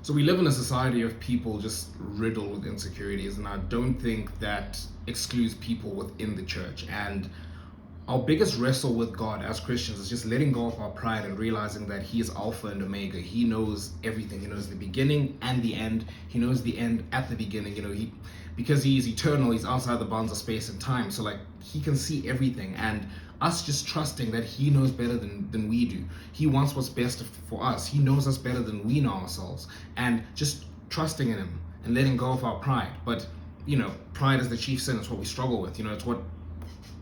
So we live in a society of people just riddled with insecurities, and I don't think that excludes people within the church. And our biggest wrestle with God as Christians is just letting go of our pride and realizing that He is Alpha and Omega. He knows everything. He knows the beginning and the end. He knows the end at the beginning. Because He is eternal, He's outside the bounds of space and time. So like He can see everything, and us just trusting that He knows better than we do. He wants what's best for us. He knows us better than we know ourselves, and just trusting in Him and letting go of our pride. But pride is the chief sin. It's what we struggle with. It's what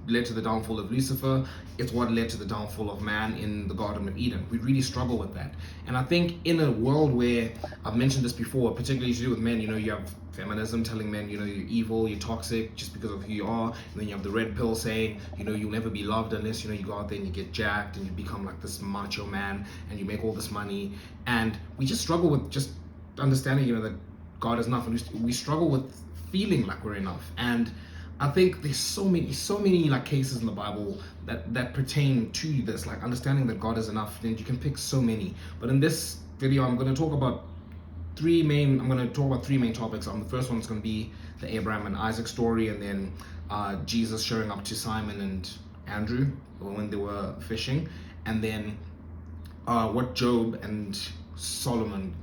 led to the downfall of Lucifer. It's what led to the downfall of man in the Garden of Eden. We really struggle with that. And I think in a world where, I've mentioned this before, particularly to do with men, you have feminism telling men, you're evil, you're toxic just because of who you are. And then you have the red pill saying, you'll never be loved unless, you go out there and you get jacked and you become like this macho man and you make all this money. And we just struggle with just understanding, that God is enough. And we struggle with feeling like we're enough. And I think there's so many like cases in the Bible that pertain to this, like understanding that God is enough. And you can pick so many. But in this video, I'm going to talk about three main topics. The first one is going to be the Abraham and Isaac story, and then Jesus showing up to Simon and Andrew when they were fishing, and then what Job and Solomon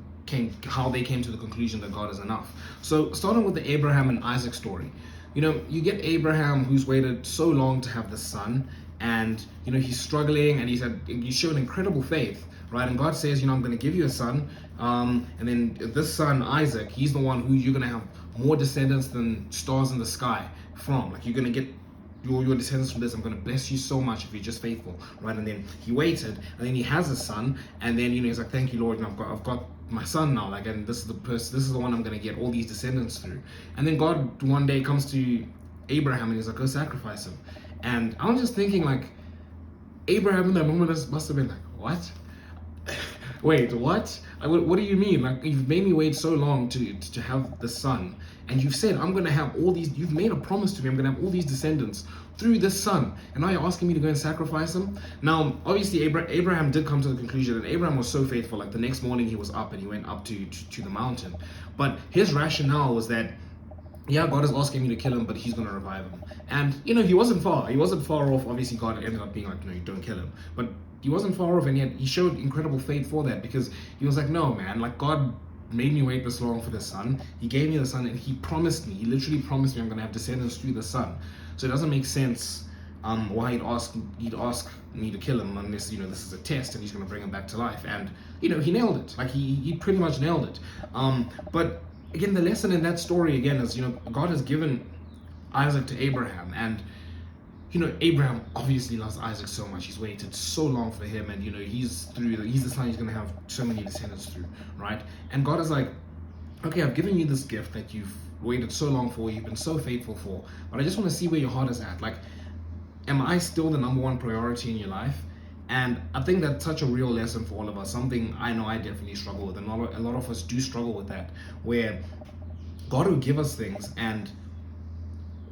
how they came to the conclusion that God is enough. So starting with the Abraham and Isaac story. You get Abraham, who's waited so long to have the son, and he's struggling, and he's shown incredible faith, right? And God says, I'm going to give you a son, and then this son Isaac, he's the one who you're going to have more descendants than stars in the sky from. Like you're going to get your descendants from this. I'm going to bless you so much if you're just faithful, right? And then he waited, and then he has a son, and then he's like, thank you, Lord, and I've got my son now, like, and this is the one I'm going to get all these descendants through. And then God one day comes to Abraham and he's like, go sacrifice him. And I'm just thinking, like, Abraham in that moment must have been like, what? Wait, what? What do you mean? Like, you've made me wait so long to have the son, and you've said I'm going to have all these, you've made a promise to me, I'm going to have all these descendants through this son, and now you're asking me to go and sacrifice him? Now, obviously, Abraham did come to the conclusion, and Abraham was so faithful, like the next morning he was up and he went up to the mountain. But his rationale was that, yeah, God is asking me to kill him, but He's going to revive him. And, he wasn't far off. Obviously, God ended up being like, no, you don't kill him. But he wasn't far off, and yet he showed incredible faith for that, because he was like, no, man, like God made me wait this long for the son. He gave me the son, and He promised me, He literally promised me I'm going to have descendants through the son. So it doesn't make sense why he'd ask me to kill him unless, this is a test and He's going to bring him back to life. And, he nailed it. Like he pretty much nailed it. But again, the lesson in that story again is, God has given Isaac to Abraham, and Abraham obviously loves Isaac so much. He's waited so long for him, and he's the son he's going to have so many descendants through, right? And God is like, okay, I've given you this gift that you've waited so long for, you've been so faithful for, but I just want to see where your heart is at. Like, am I still the number one priority in your life? And I think that's such a real lesson for all of us, something I know I definitely struggle with, and a lot of us do struggle with that, where God will give us things, and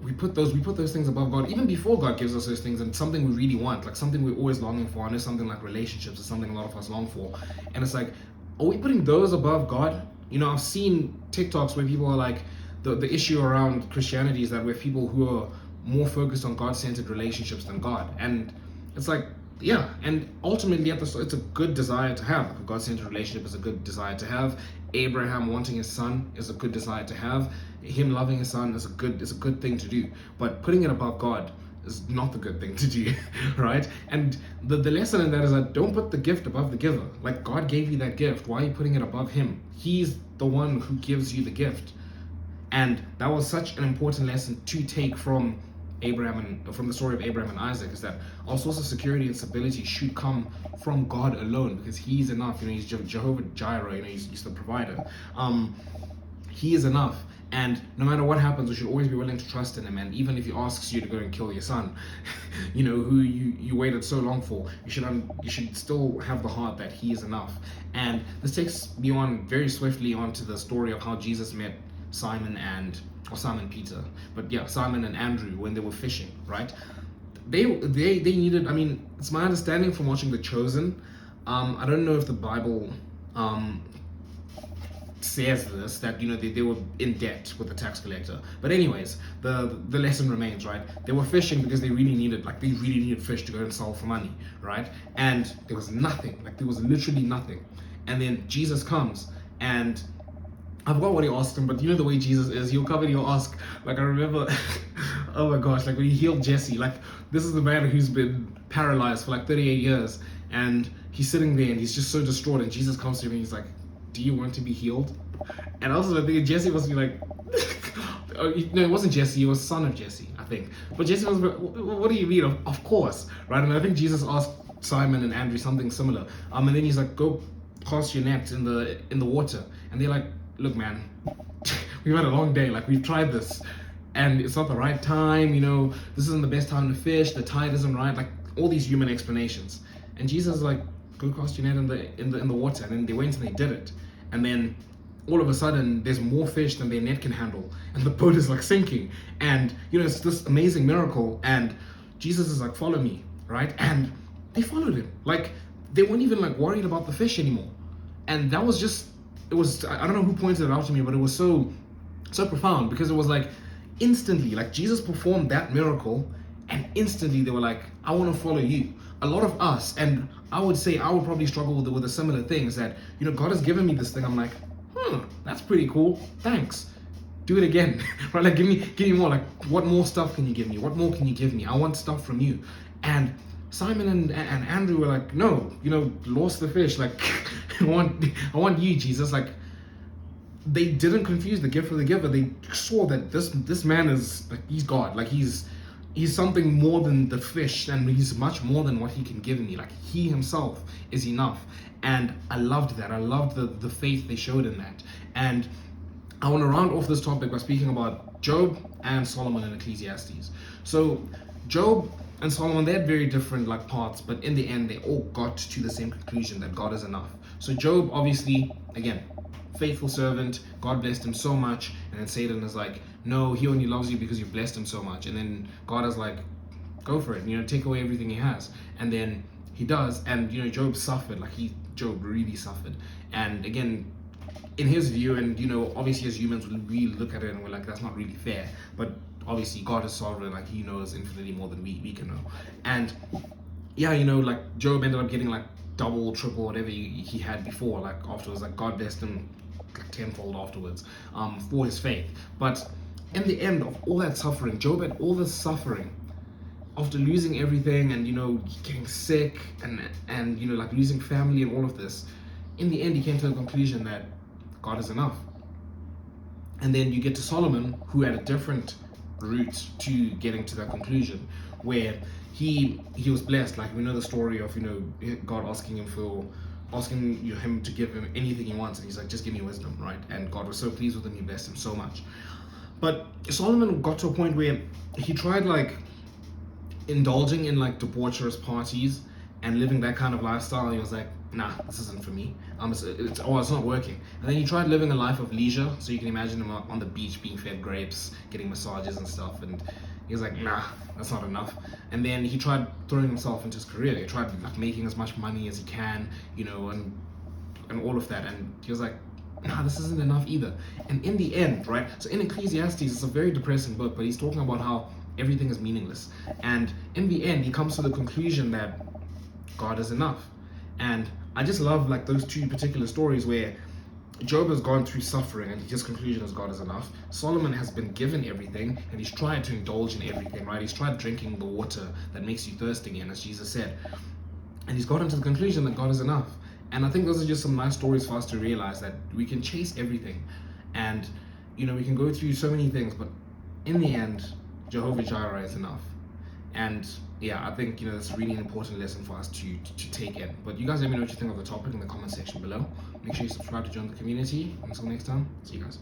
we put those things above God, even before God gives us those things, and something we really want, like something we're always longing for. I know something like relationships is something a lot of us long for, and it's like, are we putting those above God? I've seen TikToks where people are like, the issue around Christianity is that we're people who are more focused on God-centered relationships than God, and it's like, yeah, and ultimately it's a good desire to have. Like a God-centered relationship is a good desire to have. Abraham wanting his son is a good desire to have. Him loving his son is a good thing to do. But putting it above God is not the good thing to do, right? And the lesson in that is that don't put the gift above the giver. Like, God gave you that gift. Why are you putting it above Him? He's the one who gives you the gift. And that was such an important lesson to take from the story of Abraham and Isaac, is that our source of security and stability should come from God alone, because He's enough. He's Jehovah Jireh. He's the provider. He is enough, and no matter what happens, we should always be willing to trust in Him. And even if He asks you to go and kill your son, who you waited so long for, you should still have the heart that He is enough. And this takes me on very swiftly onto the story of how Jesus met Simon Peter, but yeah, Simon and Andrew when they were fishing, right? They needed, it's my understanding from watching The Chosen, I don't know if the Bible says this, that they were in debt with the tax collector. But anyways, the lesson remains, right? They were fishing because they really needed fish to go and sell for money, right? And there was nothing, like there was literally nothing. And then Jesus comes, and I forgot what he asked him, but you know the way Jesus is, he'll come and he'll ask, like I remember, oh my gosh, like when he healed Jesse, like this is the man who's been paralyzed for like 38 years, and he's sitting there and he's just so distraught, and Jesus comes to him and he's like, do you want to be healed? And also I think Jesse must be like, no, it wasn't Jesse, he was son of Jesse, I think. But Jesse was like, what do you mean? Of course, right? And I think Jesus asked Simon and Andrew something similar. And then he's like, go cast your net in the water. And they're like, look man, we've had a long day, like we've tried this and it's not the right time, this isn't the best time to fish, the tide isn't right, like all these human explanations. And Jesus is like, go cast your net in the water. And then they went and they did it, and then all of a sudden there's more fish than their net can handle, and the boat is like sinking, and it's this amazing miracle, and Jesus is like, follow me, right? And they followed him, like they weren't even like worried about the fish anymore. And that was just, it was, I don't know who pointed it out to me, but it was so profound, because it was like instantly, like Jesus performed that miracle and instantly they were like, I want to follow you. A lot of us, and I would say I would probably struggle with the similar things, that God has given me this thing, I'm like, that's pretty cool, thanks, do it again. Right? Like give me more, like what more stuff can you give me, what more can you give me, I want stuff from you. And Simon and Andrew were like, no, lost the fish, like I want you, Jesus. Like they didn't confuse the gift for the giver. They saw that this man is like, he's God, like he's something more than the fish, and he's much more than what he can give me. Like he himself is enough. And I loved that. I loved the faith they showed in that. And I want to round off this topic by speaking about Job and Solomon in Ecclesiastes. So Job and Solomon, they had very different like paths, but in the end they all got to the same conclusion, that God is enough. So Job, obviously, again, faithful servant, God blessed him so much, and then Satan is like, no, he only loves you because you blessed him so much. And then God is like, go for it, take away everything he has. And then he does, and Job suffered, like Job really suffered. And again, in his view, and obviously as humans we look at it and we're like, that's not really fair, but obviously God is sovereign, like he knows infinitely more than we can know. And yeah, like Job ended up getting like double, triple, whatever he had before, like afterwards, like God blessed him like tenfold afterwards, for his faith. But in the end of all that suffering, Job had all this suffering after losing everything, and getting sick, and like losing family and all of this. In the end he came to the conclusion that God is enough. And then you get to Solomon, who had a different route to getting to that conclusion, where he was blessed. Like we know the story of God asking him to give him anything he wants, and he's like, just give me wisdom, right? And God was so pleased with him, he blessed him so much. But Solomon got to a point where he tried like indulging in like debaucherous parties and living that kind of lifestyle, and he was like, nah, this isn't for me. It's not working. And then he tried living a life of leisure, so you can imagine him on the beach being fed grapes, getting massages and stuff, and he was like, nah, that's not enough. And then he tried throwing himself into his career. He tried like making as much money as he can, and all of that, and he was like, nah, this isn't enough either. And in the end, right, so in Ecclesiastes, it's a very depressing book, but he's talking about how everything is meaningless. And in the end, he comes to the conclusion that God is enough. And I just love like those two particular stories where Job has gone through suffering and his conclusion is God is enough. Solomon has been given everything and he's tried to indulge in everything, right? He's tried drinking the water that makes you thirsty again, as Jesus said. And he's gotten to the conclusion that God is enough. And I think those are just some nice stories for us to realize that we can chase everything, and we can go through so many things, but in the end, Jehovah Jireh is enough. And yeah, I think that's a really important lesson for us to take in. But you guys let me know what you think of the topic in the comment section below. Make sure you subscribe to join the community. Until next time, see you guys.